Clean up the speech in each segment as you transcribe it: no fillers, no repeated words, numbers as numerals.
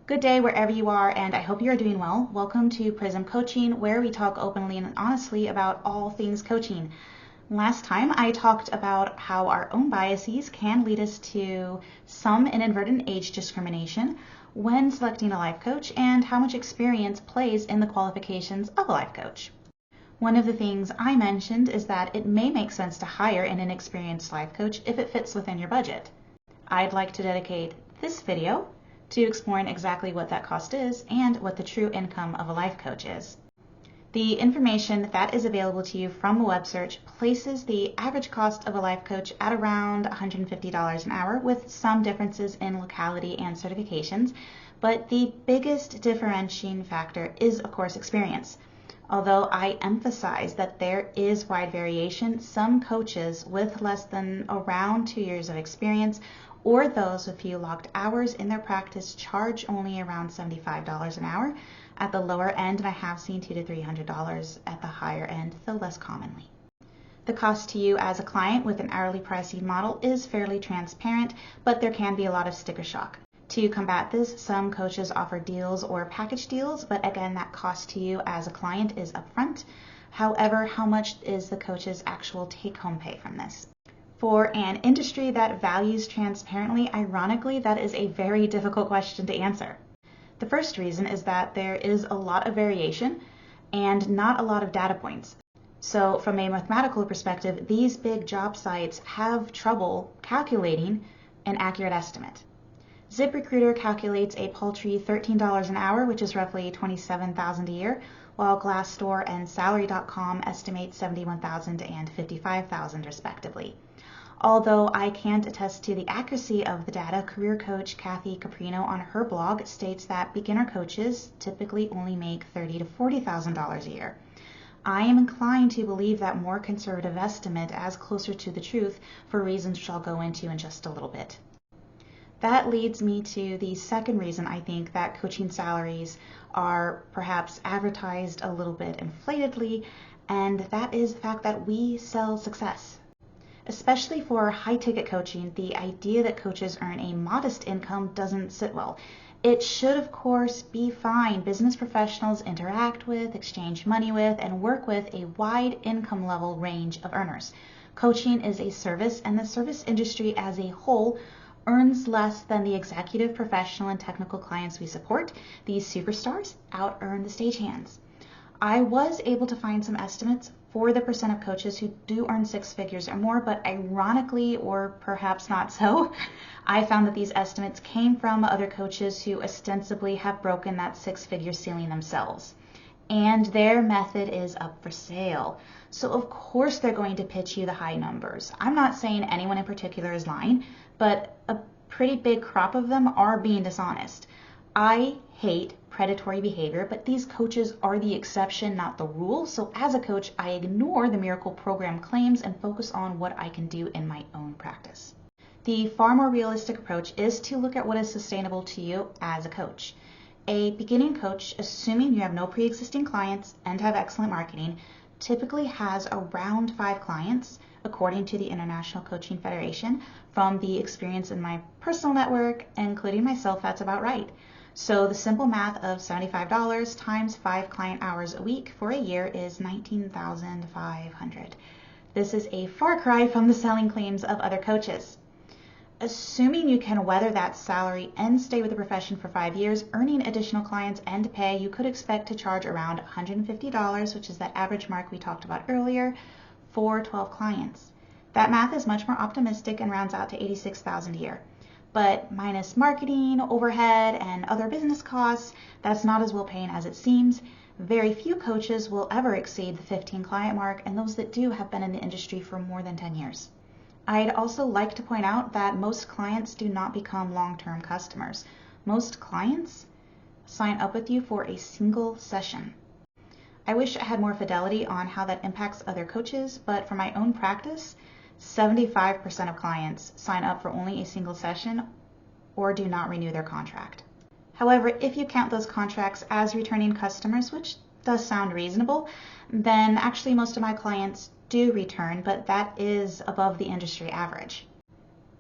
Good day wherever you are, and I hope you are doing well. Welcome to Prism Coaching, where we talk openly and honestly about all things coaching. Last time I talked about how our own biases can lead us to some inadvertent age discrimination when selecting a life coach and how much experience plays in the qualifications of a life coach. One of the things I mentioned is that it may make sense to hire an inexperienced life coach if it fits within your budget. I'd like to dedicate this video to exploring exactly what that cost is and what the true income of a life coach is. The information that is available to you from a web search places the average cost of a life coach at around $150 an hour, with some differences in locality and certifications, but the biggest differentiating factor is, of course, experience. Although I emphasize that there is wide variation, some coaches with less than around 2 years of experience or those with few logged hours in their practice charge only around $75 an hour at the lower end, and I have seen $200 to $300 at the higher end, though less commonly. The cost to you as a client with an hourly pricing model is fairly transparent, but there can be a lot of sticker shock. To combat this, some coaches offer deals or package deals, but again, that cost to you as a client is upfront. However, how much is the coach's actual take-home pay from this? For an industry that values transparently, ironically, that is a very difficult question to answer. The first reason is that there is a lot of variation and not a lot of data points. So from a mathematical perspective, these big job sites have trouble calculating an accurate estimate. ZipRecruiter calculates a paltry $13 an hour, which is roughly $27,000 a year, while Glassdoor and Salary.com estimate $71,000 and $55,000 respectively. Although I can't attest to the accuracy of the data, career coach Kathy Caprino on her blog states that beginner coaches typically only make $30,000 to $40,000 a year. I am inclined to believe that more conservative estimate as closer to the truth for reasons which I'll go into in just a little bit. That leads me to the second reason I think that coaching salaries are perhaps advertised a little bit inflatedly, and that is the fact that we sell success. Especially for high-ticket coaching, the idea that coaches earn a modest income doesn't sit well. It should, of course, be fine. Business professionals interact with, exchange money with, and work with a wide income level range of earners. Coaching is a service, and the service industry as a whole earns less than the executive, professional, and technical clients we support. These superstars out-earn the stagehands. I was able to find some estimates for the percent of coaches who do earn six figures or more, but ironically, or perhaps not so, I found that these estimates came from other coaches who ostensibly have broken that six-figure ceiling themselves. And their method is up for sale. So of course they're going to pitch you the high numbers. I'm not saying anyone in particular is lying, but a pretty big crop of them are being dishonest. I hate predatory behavior, but these coaches are the exception, not the rule. So as a coach, I ignore the miracle program claims and focus on what I can do in my own practice. The far more realistic approach is to look at what is sustainable to you as a coach. A beginning coach, assuming you have no pre-existing clients and have excellent marketing, typically has around 5 clients, according to the International Coaching Federation. From the experience in my personal network, including myself, that's about right. So the simple math of $75 times 5 client hours a week for a year is $19,500. This is a far cry from the selling claims of other coaches. Assuming you can weather that salary and stay with the profession for 5 years, earning additional clients and pay, you could expect to charge around $150, which is that average mark we talked about earlier, for 12 clients. That math is much more optimistic and rounds out to $86,000 a year. But minus marketing, overhead, and other business costs, that's not as well paying as it seems. Very few coaches will ever exceed the 15 client mark, and those that do have been in the industry for more than 10 years. I'd also like to point out that most clients do not become long-term customers. Most clients sign up with you for a single session. I wish I had more fidelity on how that impacts other coaches, but for my own practice, 75% of clients sign up for only a single session or do not renew their contract. However, if you count those contracts as returning customers, which does sound reasonable, then actually most of my clients do return, but that is above the industry average.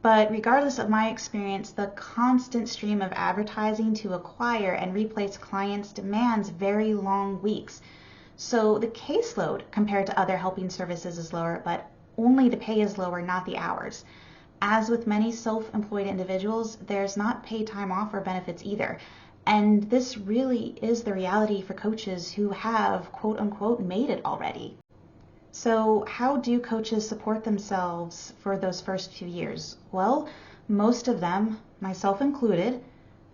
But regardless of my experience, the constant stream of advertising to acquire and replace clients demands very long weeks. So the caseload compared to other helping services is lower, but only the pay is lower, not the hours. As with many self-employed individuals, there's not paid time off or benefits either. And this really is the reality for coaches who have, quote unquote, made it already. So how do coaches support themselves for those first few years? Well, most of them, myself included,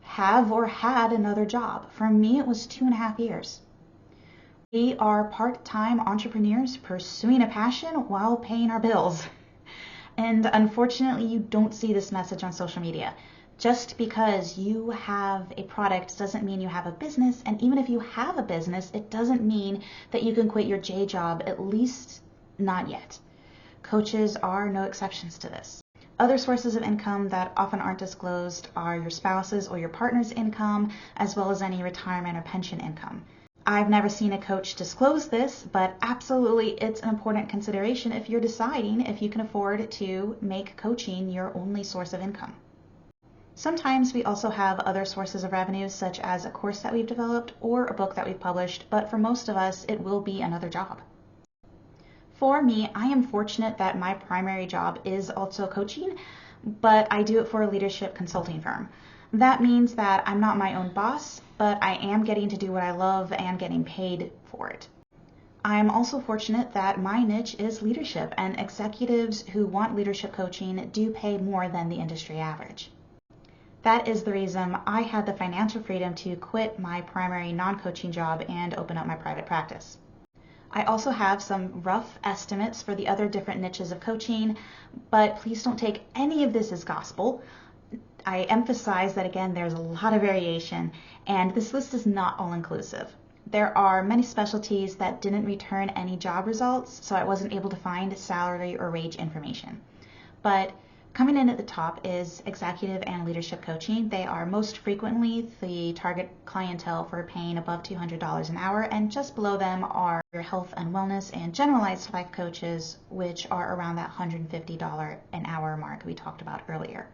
have or had another job. For me, it was 2.5 years. We are part-time entrepreneurs pursuing a passion while paying our bills. And unfortunately, you don't see this message on social media. Just because you have a product doesn't mean you have a business, and even if you have a business, it doesn't mean that you can quit your J job, at least not yet. Coaches are no exceptions to this. Other sources of income that often aren't disclosed are your spouse's or your partner's income, as well as any retirement or pension income. I've never seen a coach disclose this, but absolutely it's an important consideration if you're deciding if you can afford to make coaching your only source of income. Sometimes we also have other sources of revenue, such as a course that we've developed or a book that we've published, but for most of us, it will be another job. For me, I am fortunate that my primary job is also coaching, but I do it for a leadership consulting firm. That means that I'm not my own boss, but I am getting to do what I love and getting paid for it. I'm also fortunate that my niche is leadership, and executives who want leadership coaching do pay more than the industry average. That is the reason I had the financial freedom to quit my primary non-coaching job and open up my private practice. I also have some rough estimates for the other different niches of coaching, but please don't take any of this as gospel. I emphasize that, again, there's a lot of variation, and this list is not all-inclusive. There are many specialties that didn't return any job results, so I wasn't able to find salary or wage information. But coming in at the top is executive and leadership coaching. They are most frequently the target clientele for paying above $200 an hour, and just below them are your health and wellness and generalized life coaches, which are around that $150 an hour mark we talked about earlier.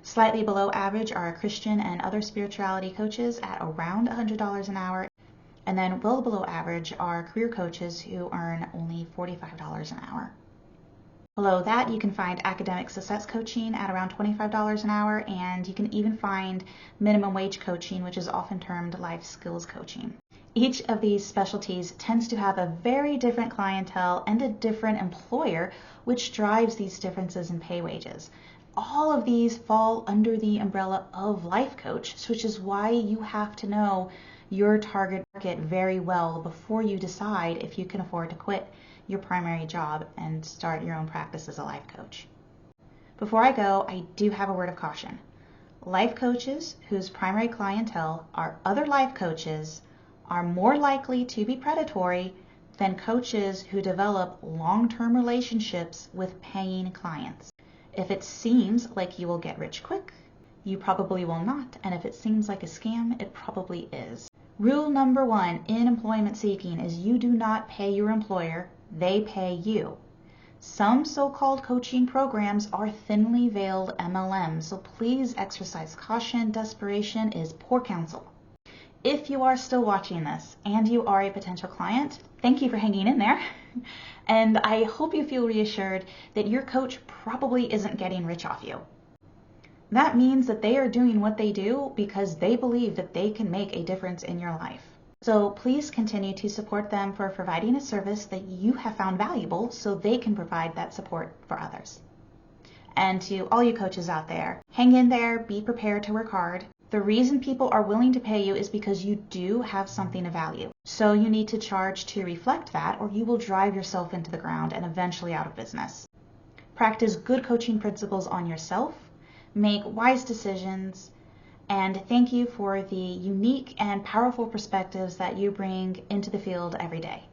Slightly below average are Christian and other spirituality coaches at around $100 an hour, and then well below average are career coaches who earn only $45 an hour. Below that, you can find academic success coaching at around $25 an hour, and you can even find minimum wage coaching, which is often termed life skills coaching. Each of these specialties tends to have a very different clientele and a different employer, which drives these differences in pay wages. All of these fall under the umbrella of life coach, which is why you have to know your target market very well before you decide if you can afford to quit your primary job and start your own practice as a life coach. Before I go, I do have a word of caution. Life coaches whose primary clientele are other life coaches are more likely to be predatory than coaches who develop long-term relationships with paying clients. If it seems like you will get rich quick, you probably will not, and if it seems like a scam, it probably is. Rule number 1 in employment seeking is you do not pay your employer, they pay you. Some so-called coaching programs are thinly veiled MLMs, so please exercise caution. Desperation is poor counsel. If you are still watching this and you are a potential client, thank you for hanging in there. And I hope you feel reassured that your coach probably isn't getting rich off you. That means that they are doing what they do because they believe that they can make a difference in your life. So please continue to support them for providing a service that you have found valuable so they can provide that support for others. And to all you coaches out there, hang in there, be prepared to work hard. The reason people are willing to pay you is because you do have something of value. So you need to charge to reflect that, or you will drive yourself into the ground and eventually out of business. Practice good coaching principles on yourself, make wise decisions, and thank you for the unique and powerful perspectives that you bring into the field every day.